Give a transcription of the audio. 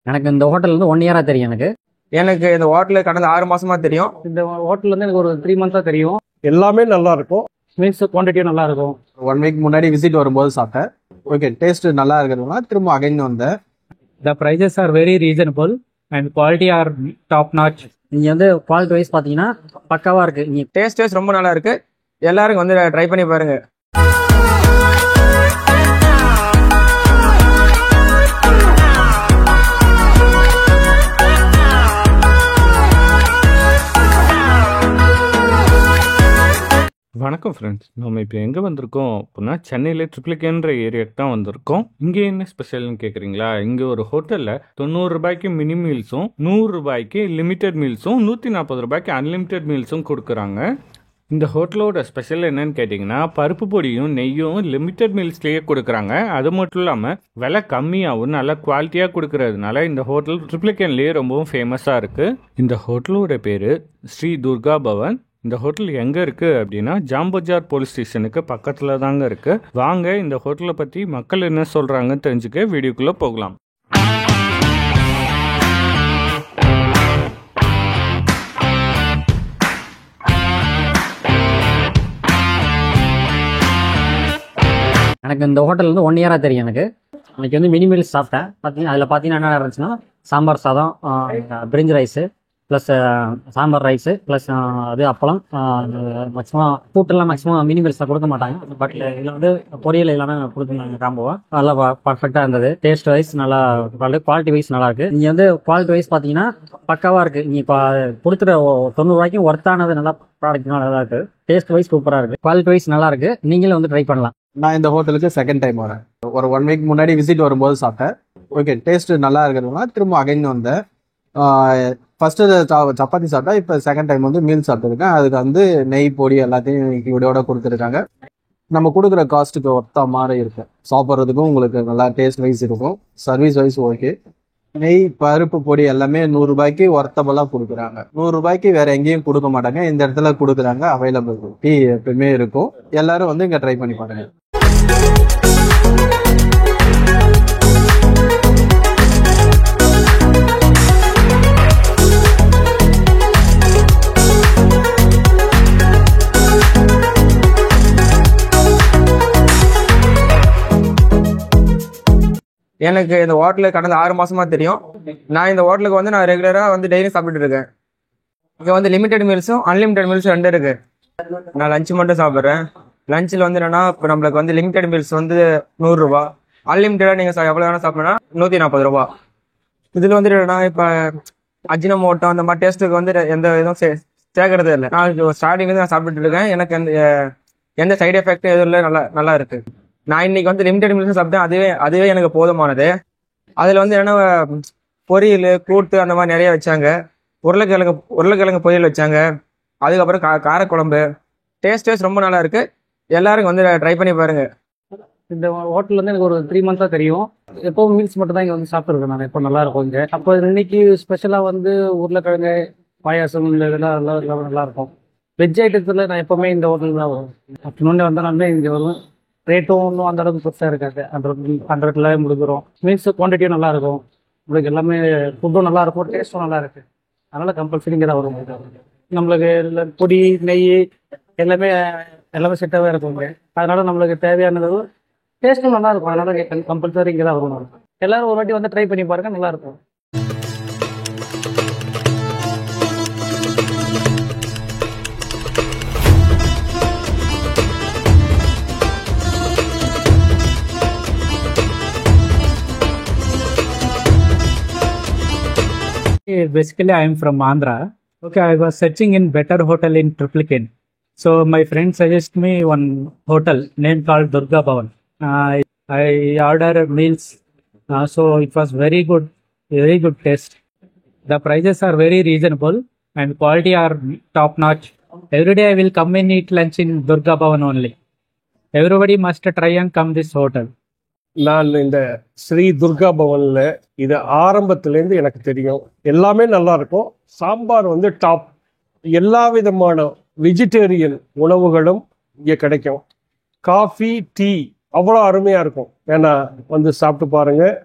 எனக்கு இந்த ஹோட்டல் வந்து 1 இயரா தெரியும். எனக்கு இந்த ஹோட்டல் கடந்த 6 மாசமா தெரியும். இந்த ஹோட்டல் வந்து எனக்கு ஒரு 3 மந்த்ஸா தெரியும். எல்லாமே நல்லா இருக்கும். மீல்ஸ் குவான்டிட்டியும் நல்லா இருக்கும். 1 வீக் முன்னாடி விசிட் வரும்போது சாப்பிட்டேன். ஓகே, டேஸ்ட் நல்லா இருக்கிறதுனால திரும்ப அகைன் வந்தேன். The prices are very reasonable and quality are top notch. இங்க வந்து குவாலிட்டி வைஸ் பாத்தீங்கன்னா பக்காவா இருக்கு. இங்க டேஸ்ட் ரொம்ப நல்லா இருக்கு. எல்லாரும் வந்து ட்ரை பண்ணி பாருங்க. வணக்கம் ஃப்ரெண்ட்ஸ், நம்ம இப்போ எங்கே வந்திருக்கோம் அப்படின்னா சென்னையில் ட்ரிப்ளிகேன்ற ஏரியாவுக்கு தான் வந்திருக்கோம். இங்கே என்ன ஸ்பெஷல்னு கேட்குறீங்களா? இங்கே ஒரு ஹோட்டலில் 90 ரூபாய்க்கு மினி மீல்ஸும் 100 ரூபாய்க்கு லிமிடெட் மீல்ஸும் 140 ரூபாய்க்கு அன்லிமிட்டெட் மீல்ஸும் கொடுக்குறாங்க. இந்த ஹோட்டலோட ஸ்பெஷல் என்னன்னு கேட்டிங்கன்னா பருப்பு பொடியும் நெய்யும் லிமிட்டெட் மீல்ஸ்லேயே கொடுக்குறாங்க. அது மட்டும் இல்லாமல் விலை கம்மியாகவும் நல்ல குவாலிட்டியாக கொடுக்கறதுனால இந்த ஹோட்டல் ட்ரிப்ளிகேன்லேயே ரொம்பவும் ஃபேமஸாக இருக்குது. இந்த ஹோட்டலோட பேர் ஸ்ரீ துர்கா பவன். இந்த ஹோட்டல் எங்கே இருக்குது அப்படின்னா ஜாம்பஜார் போலீஸ் ஸ்டேஷனுக்கு பக்கத்தில் தாங்க இருக்குது. வாங்க இந்த ஹோட்டலை பற்றி மக்கள் என்ன சொல்கிறாங்கன்னு தெரிஞ்சுக்க வீடியோக்குள்ளே போகலாம். எனக்கு இந்த ஹோட்டல் வந்து 1 இயரா தெரியும். இன்னைக்கு வந்து மினி மீல்ஸ் சாப்பிட்டேன். அதில் பார்த்தீங்கன்னா என்ன இருந்துச்சுன்னா சாம்பார் சாதம், பிரிஞ்சி rice plus sambar rice plus அது அப்பளம். மேக்ஸிமம் கூட்டெல்லாம் மேக்ஸிமம் மினி மீல்ஸில் கொடுக்க மாட்டாங்க. பட் இதில் வந்து பொரியல் எல்லாமே கொடுத்துருந்தாங்க. காம்போவா நல்லா பர்ஃபெக்டாக இருந்தது. டேஸ்ட் வைஸ் நல்லா, குவாலிட்டி வைஸ் நல்லா இருக்குது. இங்கே வந்து குவாலிட்டி வைஸ் பார்த்தீங்கன்னா பக்காவாக இருக்குது. இங்கே இப்போ கொடுத்துட்டு 90 ரூபாய்க்கும் ஒர்த்தானது நல்லா ப்ராடக்ட் நல்லா இருக்குது. டேஸ்ட் வைஸ் சூப்பராக இருக்குது. குவாலிட்டி வைஸ் நல்லா இருக்குது. நீங்களும் வந்து ட்ரை பண்ணலாம். நான் இந்த ஹோட்டலுக்கு செகண்ட் டைம் வரேன். ஒரு 1 வீக் முன்னாடி விசிட் வரும்போது சாப்பிட்டேன். ஓகே, டேஸ்ட் நல்லா இருக்கிறதுனால திரும்ப அகைன் வந்தேன். ஃபர்ஸ்ட் சப்பாத்தி சாப்பிட்டா, இப்போ செகண்ட் டைம் வந்து மீல் சாப்பிட்டுருக்கேன். அதுக்கு வந்து நெய் பொடி எல்லாத்தையும் இதோட கொடுத்துருக்காங்க. நம்ம கொடுக்குற காஸ்ட்டுக்கு ஒர்த்தா மாதிரி இருக்கும். சாப்பிட்றதுக்கும் உங்களுக்கு நல்லா டேஸ்ட் வைஸ் இருக்கும். Service wise okay. நெய் பருப்பு பொடி எல்லாமே 100 ரூபாய்க்கு ஒர்த்தபுளாக கொடுக்குறாங்க. 100 ரூபாய்க்கு வேற எங்கேயும் கொடுக்க மாட்டாங்க. இந்த இடத்துல கொடுக்குறாங்க. அவைலபிலிட்டி எப்பவுமே இருக்கும். எல்லாரும் வந்து இங்கே ட்ரை பண்ணி பாருங்க. எனக்கு இந்த ஹோட்டல் கடந்த 6 மாசமா தெரியும். நான் இந்த ஹோட்டலுக்கு வந்து நான் ரெகுலராக வந்து டெய்லி சாப்பிட்டு இருக்கேன். இங்கே வந்து லிமிடெட் மீல்ஸும் அன்லிமிடெட் மீல்ஸும் 2 இருக்கு. நான் லஞ்சு மட்டும் சாப்பிட்றேன். லஞ்சில் வந்து என்னன்னா, இப்போ நம்மளுக்கு வந்து லிமிடெட் மீல்ஸ் வந்து 100 ரூபா, அன்லிமிட்டடாக நீங்கள் எவ்வளோ வேணால் சாப்பிட்னா 140 ரூபா. இதில் வந்து என்னன்னா, இப்போ அஜினமோட்டோ அந்த மாதிரி டேஸ்ட்டுக்கு வந்து எந்த இதுவும் சேர்க்கறதே இல்லை. நான் ஸ்டார்டிங்லேருந்து நான் சாப்பிட்டுட்டு இருக்கேன். எனக்கு எந்த சைடு எஃபெக்டும் எதுவும் இல்லை. நல்லா இருக்கு. நான் இன்னைக்கு வந்து லிமிடெட் மீல்ஸ் சாப்பிட்டேன். அதுவே எனக்கு போதுமானது. அதில் வந்து என்னென்ன பொரியல் கூட்டு அந்த மாதிரி நிறைய வச்சாங்க. உருளைக்கிழங்கு பொரியல் வச்சாங்க. அதுக்கப்புறம் காரக்குழம்பு. டேஸ்ட் ரொம்ப நல்லா இருக்கு. எல்லாரும் வந்து ட்ரை பண்ணி பாருங்க. இந்த ஹோட்டல் வந்து எனக்கு ஒரு 3 மந்த்ஸா தெரியும். எப்பவும் மீல்ஸ் மட்டும் தான் இங்கே வந்து சாப்பிட்டுருக்கேன் நான். இப்போ நல்லா இருக்கும் இங்கே. அப்போ இன்னைக்கு ஸ்பெஷலாக வந்து உருளைக்கிழங்கு பாயாசம் இந்த இதெல்லாம் நல்லா இருக்கும். வெஜ் ஐட்டத்தில் நான் எப்போவுமே இந்த ஹோட்டல் தான் வரும். ஆஃப்டர்நூன் வந்தாலுமே இங்கே வரும். ரேட்டும் ஒன்றும் அந்த அளவுக்கு பெருசாக இருக்காது. 100 முடிஞ்சிடும். மீல்ஸ் குவான்டிட்டியும் நல்லா இருக்கும். உங்களுக்கு எல்லாமே ஃபுட்டும் நல்லா இருக்கும். டேஸ்ட்டும் நல்லா இருக்கு. அதனால கம்பல்சரி இங்கே தான் வரும். நம்மளுக்கு பொடி நெய் எல்லாமே செட்டாகவே இருக்கும் இங்கே. அதனால நம்மளுக்கு தேவையானது டேஸ்ட்டும் நல்லா இருக்கும். அதனால கம்பல்சரி இங்கே தான் வரும். எல்லாரும் ஒரு வாட்டி வந்து ட்ரை பண்ணி பாருங்க, நல்லா இருக்கும். Basically, I am from Andhra. Okay, I was searching in better hotel in Triplicane. So my friend suggested me one hotel named called Durga Bhavan. I ordered meals. So it was very good taste. The prices are very reasonable and quality are top notch. Every day I will come and eat lunch in Durga Bhavan only. Everybody must try and come this hotel. நான் இந்த ஸ்ரீ துர்கா பவனில் இது ஆரம்பத்துலேருந்து எனக்கு தெரியும். எல்லாமே நல்லா இருக்கும். சாம்பார் வந்து டாப். எல்லா விதமான வெஜிடேரியன் உணவுகளும் இங்கே கிடைக்கும். காஃபி டீ அவ்வளோ அருமையாக இருக்கும். ஏன்னா வந்து சாப்பிட்டு பாருங்கள்.